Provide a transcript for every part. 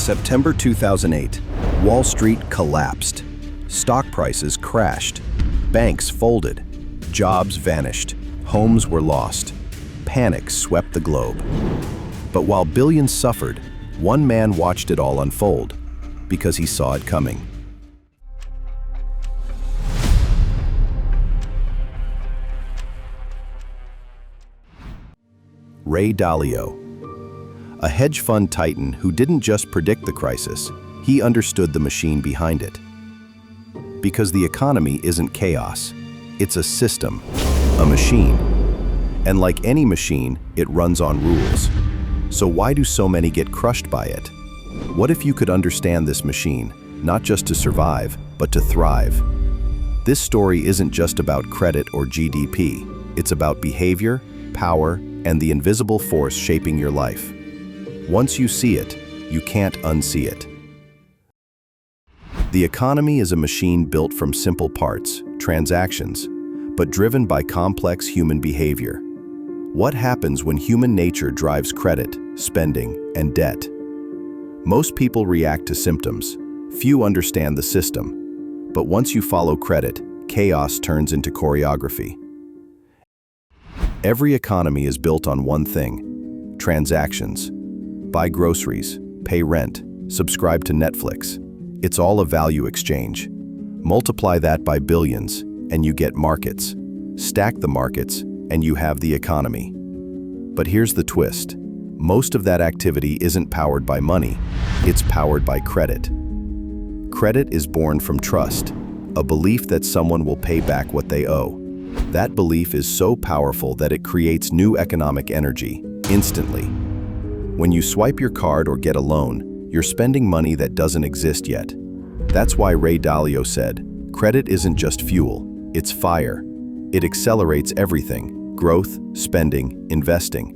September 2008, Wall Street collapsed. Stock prices crashed. Banks folded. Jobs vanished. Homes were lost. Panic swept the globe. But while billions suffered, one man watched it all unfold because he saw it coming. Ray Dalio, a hedge fund titan who didn't just predict the crisis, he understood the machine behind it. Because the economy isn't chaos, it's a system, a machine. And like any machine, it runs on rules. So why do so many get crushed by it? What if you could understand this machine, not just to survive, but to thrive? This story isn't just about credit or GDP. It's about behavior, power, and the invisible force shaping your life. Once you see it, you can't unsee it. The economy is a machine built from simple parts, transactions, but driven by complex human behavior. What happens when human nature drives credit, spending, and debt? Most people react to symptoms. Few understand the system. But once you follow credit, chaos turns into choreography. Every economy is built on one thing: transactions. Buy groceries, pay rent, subscribe to Netflix. It's all a value exchange. Multiply that by billions, and you get markets. Stack the markets, and you have the economy. But here's the twist. Most of that activity isn't powered by money. It's powered by credit. Credit is born from trust, a belief that someone will pay back what they owe. That belief is so powerful that it creates new economic energy, instantly. When you swipe your card or get a loan, you're spending money that doesn't exist yet. That's why Ray Dalio said, "Credit isn't just fuel, it's fire." It accelerates everything: growth, spending, investing.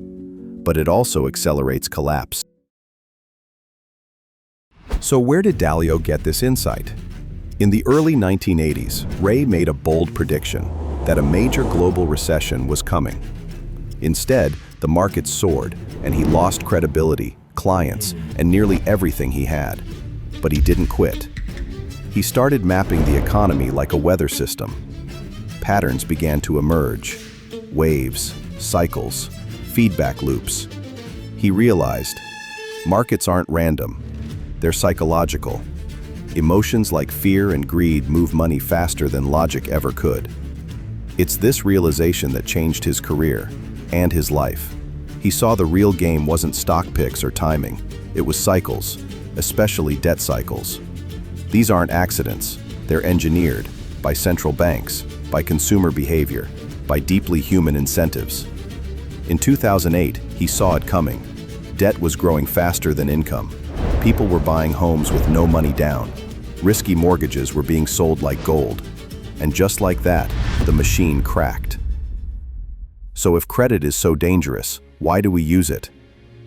But it also accelerates collapse. So where did Dalio get this insight? In the early 1980s, Ray made a bold prediction that a major global recession was coming. Instead, the markets soared, and he lost credibility, clients, and nearly everything he had. But he didn't quit. He started mapping the economy like a weather system. Patterns began to emerge: waves, cycles, feedback loops. He realized markets aren't random, they're psychological. Emotions like fear and greed move money faster than logic ever could. It's this realization that changed his career and his life. He saw the real game wasn't stock picks or timing, it was cycles, especially debt cycles. These aren't accidents, they're engineered by central banks, by consumer behavior, by deeply human incentives. In 2008, he saw it coming. Debt was growing faster than income. People were buying homes with no money down. Risky mortgages were being sold like gold. And just like that, the machine cracked. So if credit is so dangerous, why do we use it?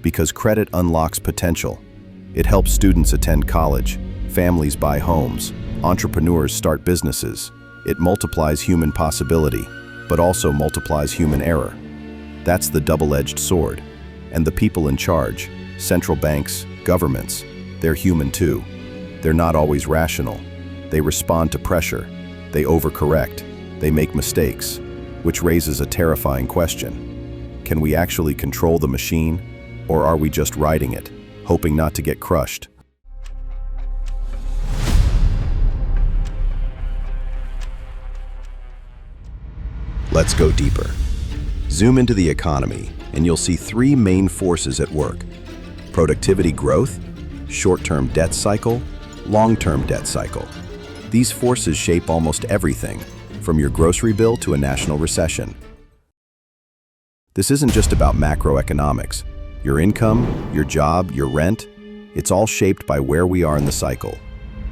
Because credit unlocks potential. It helps students attend college, families buy homes, entrepreneurs start businesses. It multiplies human possibility, but also multiplies human error. That's the double-edged sword. And the people in charge, central banks, governments, they're human too. They're not always rational. They respond to pressure. They overcorrect. They make mistakes, which raises a terrifying question. Can we actually control the machine, or are we just riding it, hoping not to get crushed? Let's go deeper. Zoom into the economy, and you'll see three main forces at work: productivity growth, short-term debt cycle, long-term debt cycle. These forces shape almost everything, from your grocery bill to a national recession. This isn't just about macroeconomics. Your income, your job, your rent, it's all shaped by where we are in the cycle.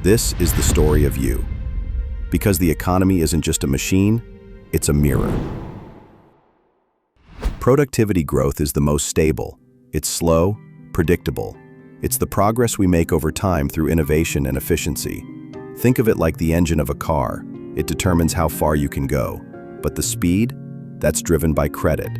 This is the story of you. Because the economy isn't just a machine, it's a mirror. Productivity growth is the most stable. It's slow, predictable. It's the progress we make over time through innovation and efficiency. Think of it like the engine of a car. It determines how far you can go. But the speed? That's driven by credit.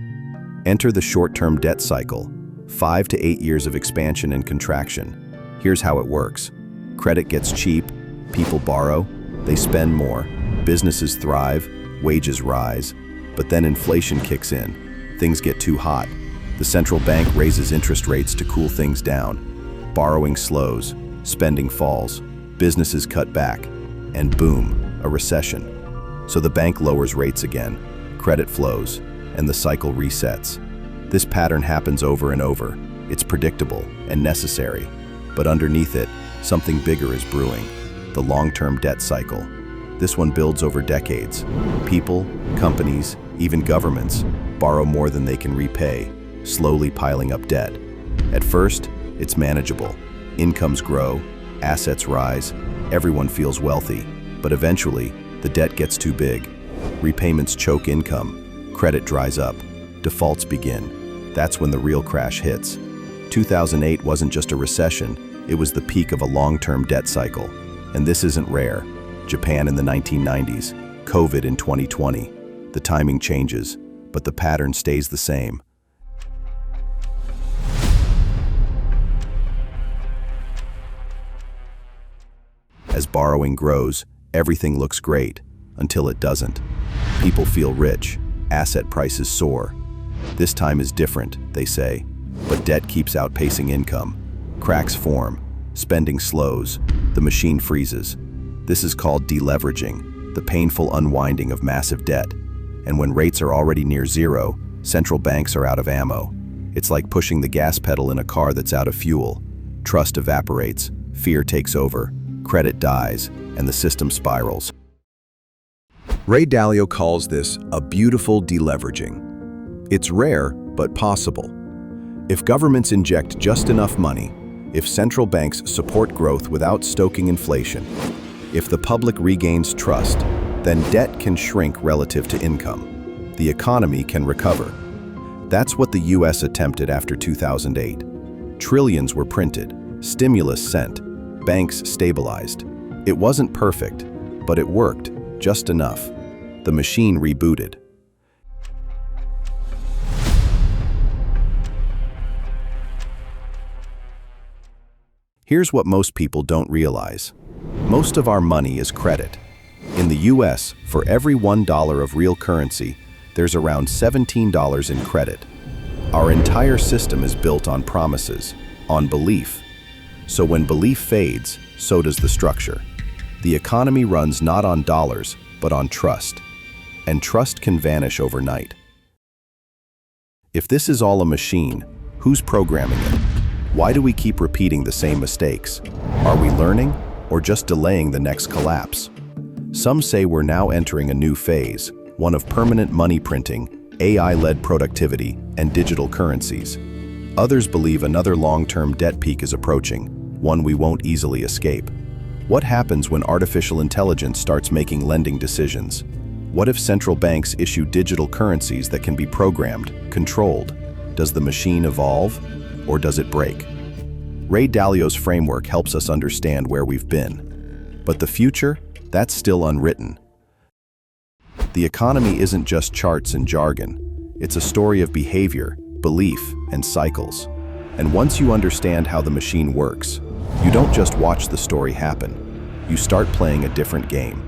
Enter the short-term debt cycle, 5 to 8 years of expansion and contraction. Here's how it works. Credit gets cheap, people borrow, they spend more, businesses thrive, wages rise, but then inflation kicks in. Things get too hot. The central bank raises interest rates to cool things down. Borrowing slows, spending falls, businesses cut back, and boom, a recession. So the bank lowers rates again, credit flows, and the cycle resets. This pattern happens over and over. It's predictable and necessary, but underneath it, something bigger is brewing, the long-term debt cycle. This one builds over decades. People, companies, even governments borrow more than they can repay, slowly piling up debt. At first, it's manageable. Incomes grow, assets rise, everyone feels wealthy, but eventually, the debt gets too big. Repayments choke income, credit dries up, defaults begin. That's when the real crash hits. 2008 wasn't just a recession, it was the peak of a long-term debt cycle. And this isn't rare. Japan in the 1990s, COVID in 2020. The timing changes, but the pattern stays the same. As borrowing grows, everything looks great, until it doesn't. People feel rich, asset prices soar. This time is different, they say, but debt keeps outpacing income. Cracks form, spending slows, the machine freezes. This is called deleveraging, the painful unwinding of massive debt. And when rates are already near zero, central banks are out of ammo. It's like pushing the gas pedal in a car that's out of fuel. Trust evaporates, fear takes over, credit dies, and the system spirals. Ray Dalio calls this a beautiful deleveraging. It's rare, but possible. If governments inject just enough money, if central banks support growth without stoking inflation, if the public regains trust, then debt can shrink relative to income. The economy can recover. That's what the US attempted after 2008. Trillions were printed, stimulus sent, banks stabilized. It wasn't perfect, but it worked, just enough. The machine rebooted. Here's what most people don't realize. Most of our money is credit. In the US, for every $1 of real currency, there's around $17 in credit. Our entire system is built on promises, on belief. So when belief fades, so does the structure. The economy runs not on dollars, but on trust. And trust can vanish overnight. If this is all a machine, who's programming it? Why do we keep repeating the same mistakes? Are we learning, or just delaying the next collapse? Some say we're now entering a new phase, one of permanent money printing, AI-led productivity, and digital currencies. Others believe another long-term debt peak is approaching, one we won't easily escape. What happens when artificial intelligence starts making lending decisions? What if central banks issue digital currencies that can be programmed, controlled? Does the machine evolve, or does it break? Ray Dalio's framework helps us understand where we've been. But the future? That's still unwritten. The economy isn't just charts and jargon. It's a story of behavior, belief, and cycles. And once you understand how the machine works, you don't just watch the story happen. You start playing a different game.